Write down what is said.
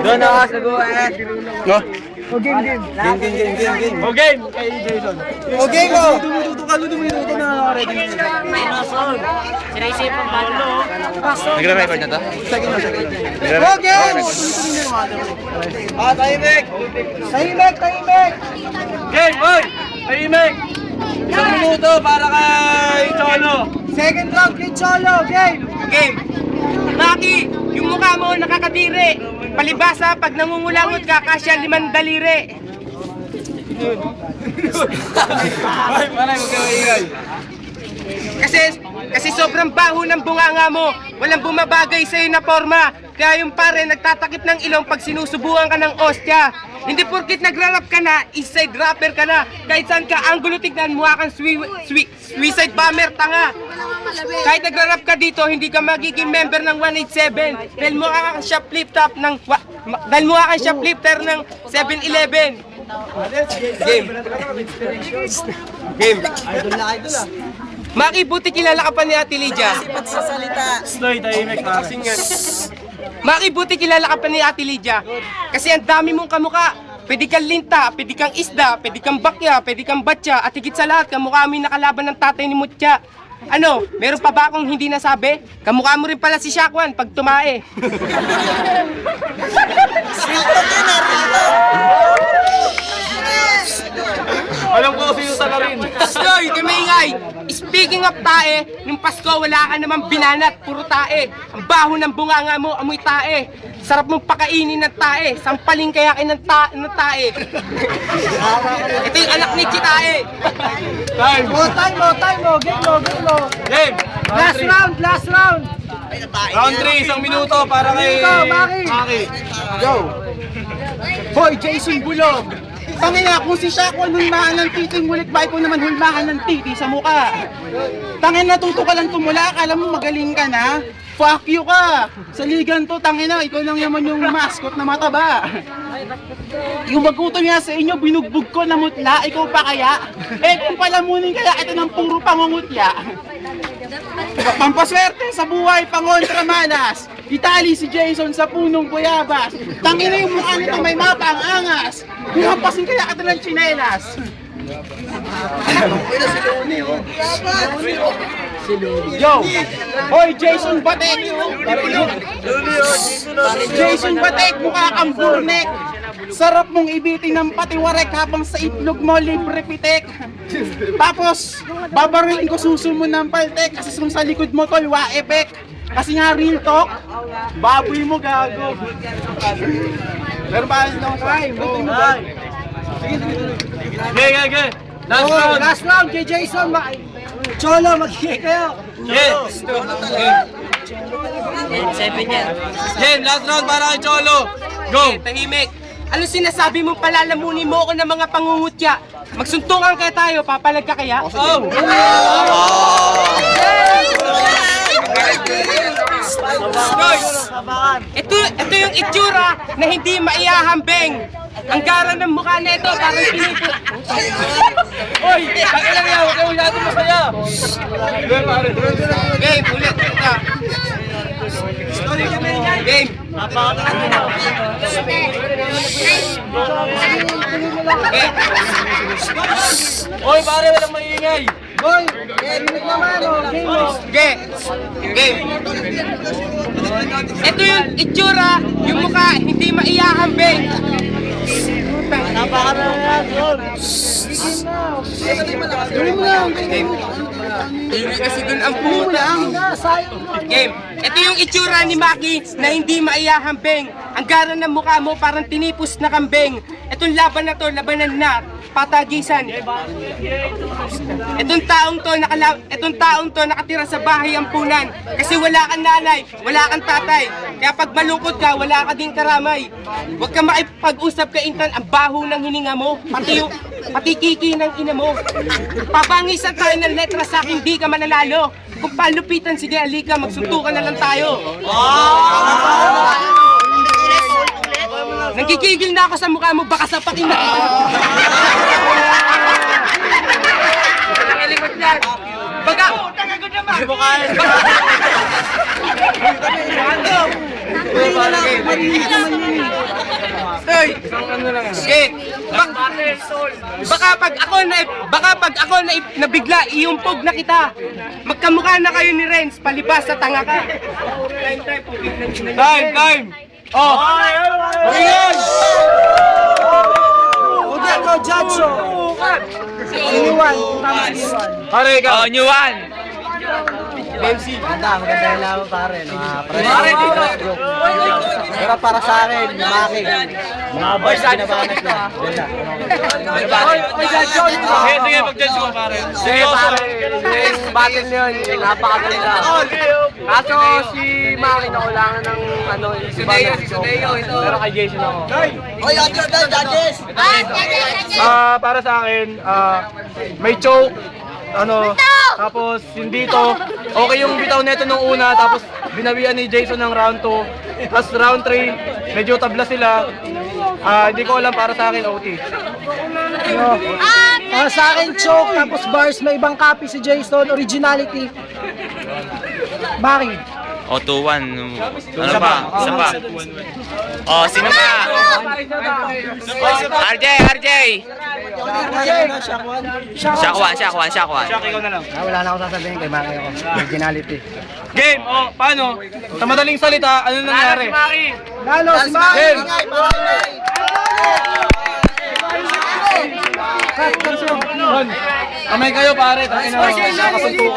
Doon ako sago eh. No? O game. O game kay Jason. O game mo! Dumuduto na ready. Sinaisipan ba na? Nagre-record na to? O game! Tahimik! Game, oy! Tahimik! Isang minuto para kay Cholo. Second round kay Cholo, game! Game. Maki, yung mukha mo nakakadiri. Palibasa, pag nangungulangot ka, kasya 5 daliri. Ay, manay, magkakaingay. Kasi sobrang baho ng bunganga mo. Walang bumabagay sa'yo na forma. Kaya yung pare nagtatakip ng ilong pag sinusubukan ka ng ostya. Hindi porkit nagra-rap ka na, inside rapper ka na. Kahit saan ka, anggulo tignan, mukha kang suicide bomber, tanga. Kahit nagra-rap ka dito, hindi ka magiging member ng 187. Dahil mukha kang shoplifter ng 7-Eleven. Game. Maki, buti kilala ka pa ni Ate Lydia. Stoy, tahimik pare. Maki, buti kilala ka pa ni Ate Lydia. Kasi ang dami mong kamuka. Pwede kang linta, pwede kang isda, pwede kang bakya, pwede kang batya. At higit sa lahat, kamukha mo yung nakalaban ng tatay ni Mutya. Ano, meron pa ba akong hindi nasabi? Kamukha mo rin pala si Shakwan pag tumae. Alam ko sino sa rin. Stoy, kamingay! Speaking of tae, nung Pasko wala ka namang binanat, puro tae. Ang baho ng bunganga mo, amoy tae. Sarap mong pakainin ng tae, sampaling kaya kayo ng tae. Ito yung anak ni Chitae. Time! Time mo! Game mo! Game! Last round! Round 3, isang minuto para kay Maki. Go! Hoy, Jason Bulog! Tangina, kung si Shakwan hulmahan ng titi, ngulit ba ko naman hulmahan ng titi sa mukha? Tangina, natuto ka lang tumula, akala mo magaling ka na? Fuck you ka! Sa ligan to, tangina, ikaw lang naman yung mascot na mataba. Yung magutom nga sa inyo, binugbog ko na mutla, ikaw pa kaya? Eh kung palamunin kaya, ito ng puro pangungutya. Pampaswerte sa buhay, pangontra malas. Itali si Jason sa punong buyabas. Tangina yung mukha nito may mapa ang angas. Kuhampasin kaya ito ng tsinelas. Yo! Hoy, Jason Batek! Jason Batek, mukha kang burnek. Sarap mong ibitin ng patiwarek habang sa itlog mo libre pitek. Tapos, babarilin ko suso mo ng paltek kasi kung sa likod mo tol, wa-epek. Kasi nga real talk, baboy mo gago. Meron ba ng crime? Okay. Last round kay Jason. Cholo, mag-kick kayo. Yes! Game, last round para kay Cholo. Go! Tahimik. Ano sinasabi mo palalamunin mo ako ng mga pangungutya? Magsuntukan kaya tayo, papalag ka kaya? Oh! Ito yung itsura na hindi maihahambing. Ang gara ng mukha na ito, parang pinipot. Oy! Bakit lang yan? Huwag kayo natin masaya! Game, ulit. Game. Oy, pare, walang maingay! Boy, rinig naman o. Game mo. Game. Ito yung itsura, yung mukha, hindi maihahambing. Gawin mo lang. Kasi dun ang puta. Game. Ito yung itsura ni Maki na hindi maihahambing. Ang gara ng mukha mo parang tinipos na kambing. Itong laban na to, labanan na, patagisan. Itong taong to nakatira sa bahay ampunan. Kasi wala kang nanay, wala kang tatay. Kaya pag malungkot ka, wala ka ding karamay. Huwag ka makipag-usap ka intan, ang baho ng hininga mo. Pati kiki ng ina mo. Pabangisan tayo ng letra sa akin, di ka mananalo. Kung palupitan, sige alika, magsuntukan na lang tayo. Nagkikigil na ako sa mukha mo, baka sapakin na kita. Nakalikot yan. Baga, tagagod naman. Marinig naman Okay. Baka pag ako na nabigla, iumpog na kita. Magkamukha na kayo ni Renz, palibas sa tanga ka. Time! Oh! Ayan! Huwag ko, Judge. Siniwan. Tama siniwan. Pare, ikaw. Oh, new one. Maganda yung laro pare. Pero para sa akin, Maki. Mga boys binabanat na. Sige, mag-judge mo, pare. Sige pare, yung battle yun, napakaganda. Kaso si Maki nakulangan ng si Suneo, pero kay Jason ako. Para sa akin, may choke, tapos hindi to. Okay yung bitaw neto nung una, tapos binawian ni Jason ng round 2. Tapos round 3, medyo tabla sila. Hindi ko alam, para sa akin, OT. Sa akin, choke. Tapos bars, may ibang copy si Jason. Originality. Maki. Oh, 2-1. Ano pa? Isa pa. Oh, sino pa? RJ! Shakwan. Ikaw na lang. Wala na ako sasabihin kay Maki ako. Originality. Game, paano? Sa madaling salita, ano nangyari? Lalo si Maki. Game! Kamay kayo, pare. Tangina, nakasuntukan.